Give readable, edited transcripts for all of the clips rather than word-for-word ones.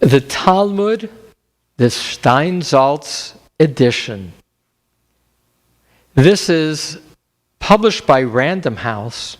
The Talmud, the Steinsaltz edition. This is published by Random House,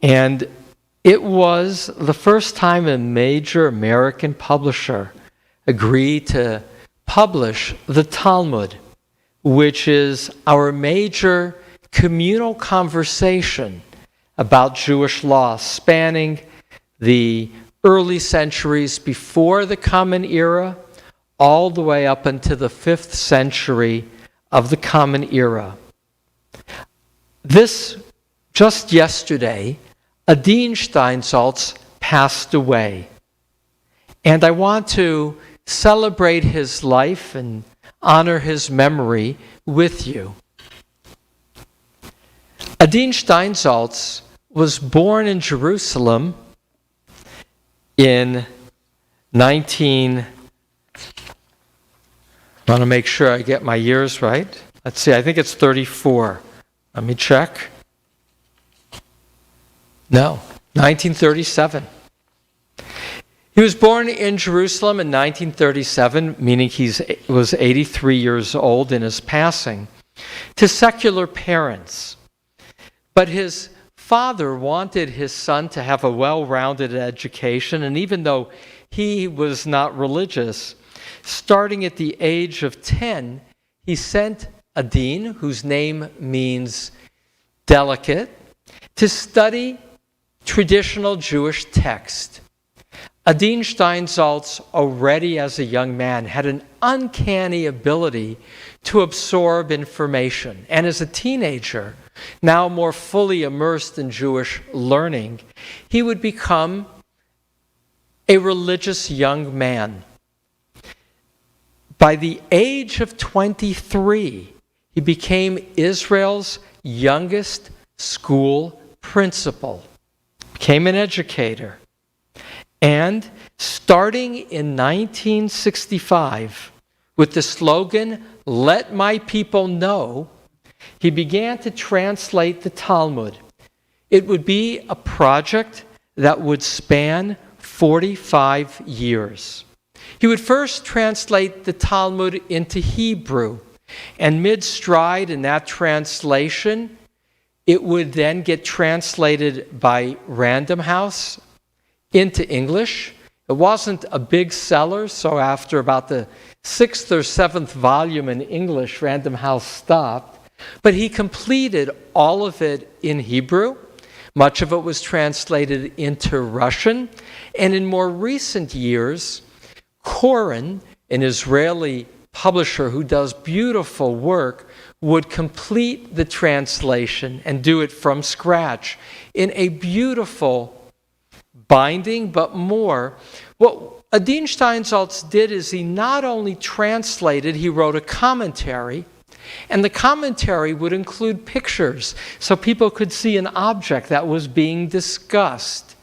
and it was the first time a major American publisher agreed to publish the Talmud, which is our major communal conversation about Jewish law, spanning the early centuries before the Common Era, all the way up into the 5th century of the Common Era. Just yesterday, Adin Steinsaltz passed away. And I want to celebrate his life and honor his memory with you. Adin Steinsaltz was born in Jerusalem in I want to make sure I get my years right. Let's see, I think it's 34. Let me check. No, 1937. He was born in Jerusalem in 1937, meaning he was 83 years old in his passing, to secular parents. But his father wanted his son to have a well-rounded education, and even though he was not religious, starting at the age of 10, he sent Adin, whose name means delicate, to study traditional Jewish text. Adin Steinsaltz, already as a young man, had an uncanny ability to absorb information. And as a teenager, now more fully immersed in Jewish learning, he would become a religious young man. By the age of 23, he became Israel's youngest school principal, became an educator. And starting in 1965, with the slogan, "Let my people know," he began to translate the Talmud. It would be a project that would span 45 years. He would first translate the Talmud into Hebrew, and mid-stride in that translation, it would then get translated by Random House into English. It wasn't a big seller, so after about the 6th or 7th volume in English, Random House stopped. But he completed all of it in Hebrew. Much of it was translated into Russian. And in more recent years, Koren, an Israeli publisher who does beautiful work, would complete the translation and do it from scratch in a beautiful binding, but more. What Adin Steinsaltz did is he not only translated, he wrote a commentary, and the commentary would include pictures so people could see an object that was being discussed.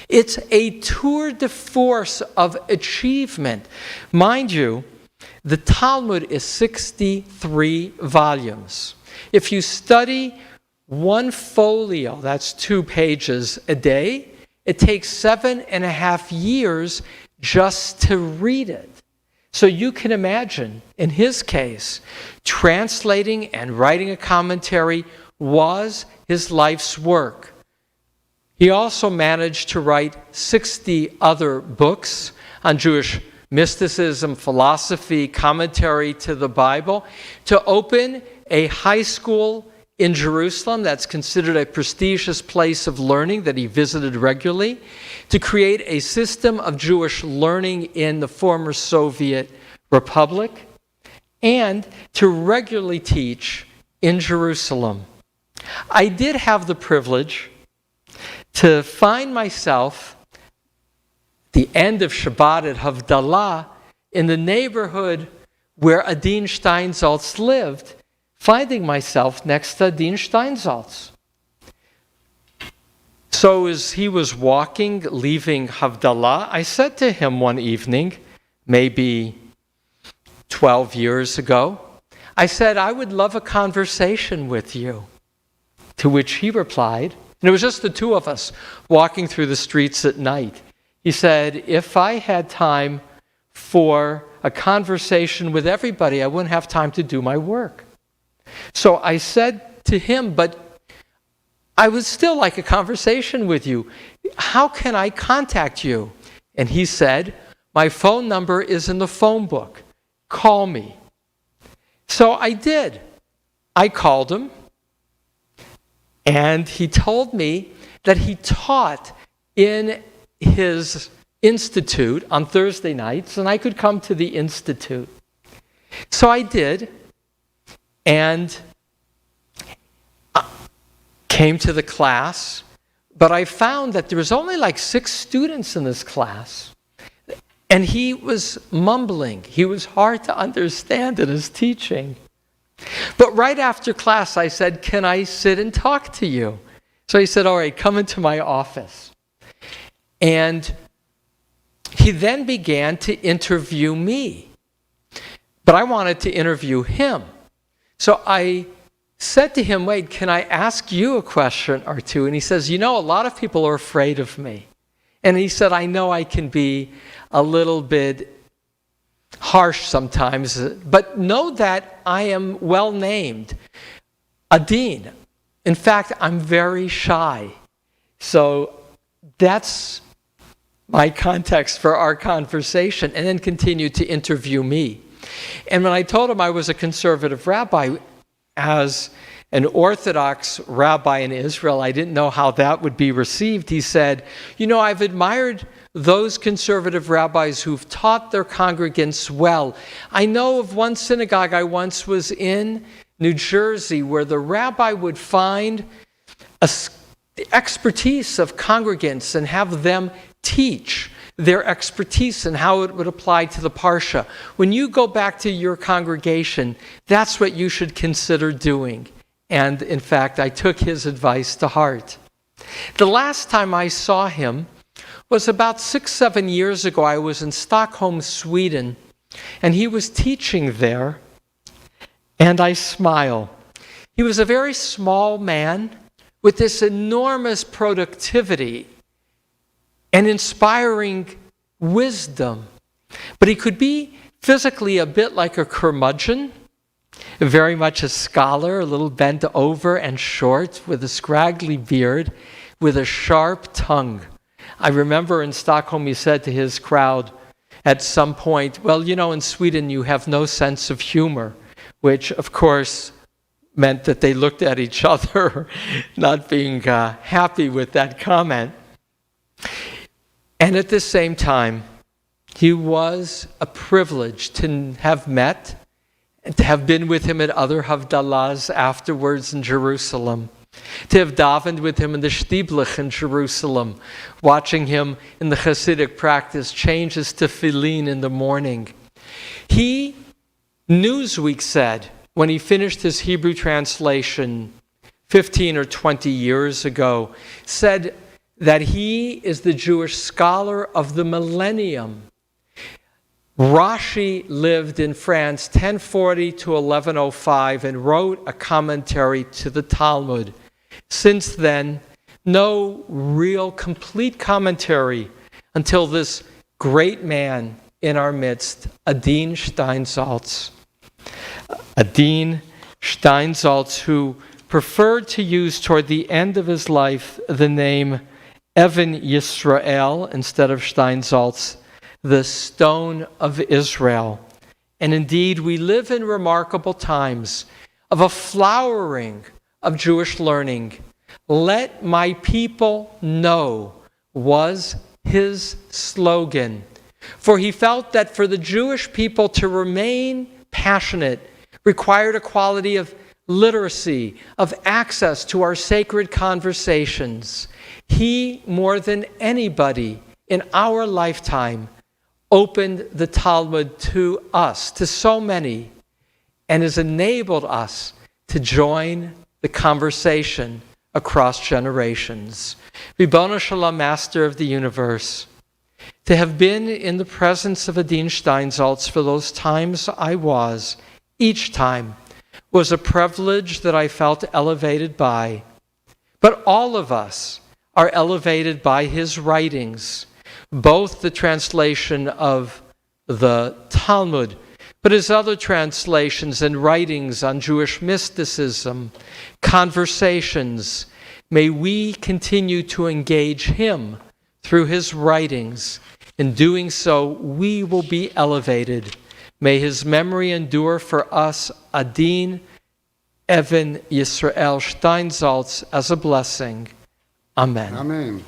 It's a tour de force of achievement. Mind you, the Talmud is 63 volumes. If you study one folio, that's 2 pages a day, it takes 7.5 years just to read it. So you can imagine, in his case, translating and writing a commentary was his life's work. He also managed to write 60 other books on Jewish mysticism, philosophy, commentary to the Bible, to open a high school in Jerusalem that's considered a prestigious place of learning that he visited regularly, to create a system of Jewish learning in the former Soviet Republic, and to regularly teach in Jerusalem. I did have the privilege to find myself the end of Shabbat at Havdalah in the neighborhood where Adin Steinsaltz lived, finding myself next to Adin Steinsaltz. So as he was walking, leaving Havdalah, I said to him one evening, maybe 12 years ago, I said, "I would love a conversation with you." To which he replied, and it was just the two of us walking through the streets at night. He said, if I had time for a conversation with everybody, I wouldn't have time to do my work. So I said to him, but I would still like a conversation with you. How can I contact you? And he said, my phone number is in the phone book. Call me. So I did. I called him, and he told me that he taught in his institute on Thursday nights, and I could come to the institute. So I did, and came to the class, but I found that there was only like 6 students in this class. And he was mumbling. He was hard to understand in his teaching. But right after class, I said, can I sit and talk to you? So he said, all right, come into my office. And he then began to interview me. But I wanted to interview him. So I said to him, wait, can I ask you a question or two? And he says, a lot of people are afraid of me. And he said, I know I can be a little bit harsh sometimes, but know that I am well named. Adin. In fact, I'm very shy. So that's my context for our conversation, and then continued to interview me. And when I told him I was a conservative rabbi, as an Orthodox rabbi in Israel, I didn't know how that would be received. He said, I've admired those conservative rabbis who've taught their congregants well. I know of one synagogue I once was in, New Jersey, where the rabbi would find the expertise of congregants and have them teach their expertise and how it would apply to the parsha. When you go back to your congregation, that's what you should consider doing. And in fact, I took his advice to heart. The last time I saw him was about 6-7 years ago. I was in Stockholm, Sweden, and he was teaching there, and I smile. He was a very small man with this enormous productivity and inspiring wisdom. But he could be physically a bit like a curmudgeon, very much a scholar, a little bent over and short, with a scraggly beard, with a sharp tongue. I remember in Stockholm he said to his crowd at some point, well, in Sweden you have no sense of humor, which of course meant that they looked at each other, not being happy with that comment. And at the same time, he was a privilege to have met and to have been with him at other Havdalahs afterwards in Jerusalem, to have davened with him in the Shtiblich in Jerusalem, watching him in the Hasidic practice change his tefillin in the morning. He, Newsweek said, when he finished his Hebrew translation 15 or 20 years ago, said that he is the Jewish scholar of the Millenium. Rashi lived in France 1040 to 1105 and wrote a commentary to the Talmud. Since then, no real complete commentary until this great man in our midst, Adin Steinsaltz. Adin Steinsaltz, who preferred to use toward the end of his life the name Even Yisrael instead of Steinsaltz, the Stone of Israel. And indeed, we live in remarkable times of a flowering of Jewish learning. Let my people know was his slogan. For he felt that for the Jewish people to remain passionate required a quality of literacy, of access to our sacred conversations. He, more than anybody in our lifetime, opened the Talmud to us, to so many, and has enabled us to join the conversation across generations. Ribono Shalom, Master of the Universe, to have been in the presence of Adin Steinsaltz for those times I was, each time, was a privilege that I felt elevated by. But all of us are elevated by his writings, both the translation of the Talmud, but his other translations and writings on Jewish mysticism, conversations. May we continue to engage him through his writings. In doing so, we will be elevated. May his memory endure for us, Adin, Evan Yisrael Steinsaltz, as a blessing. Amen. Amen.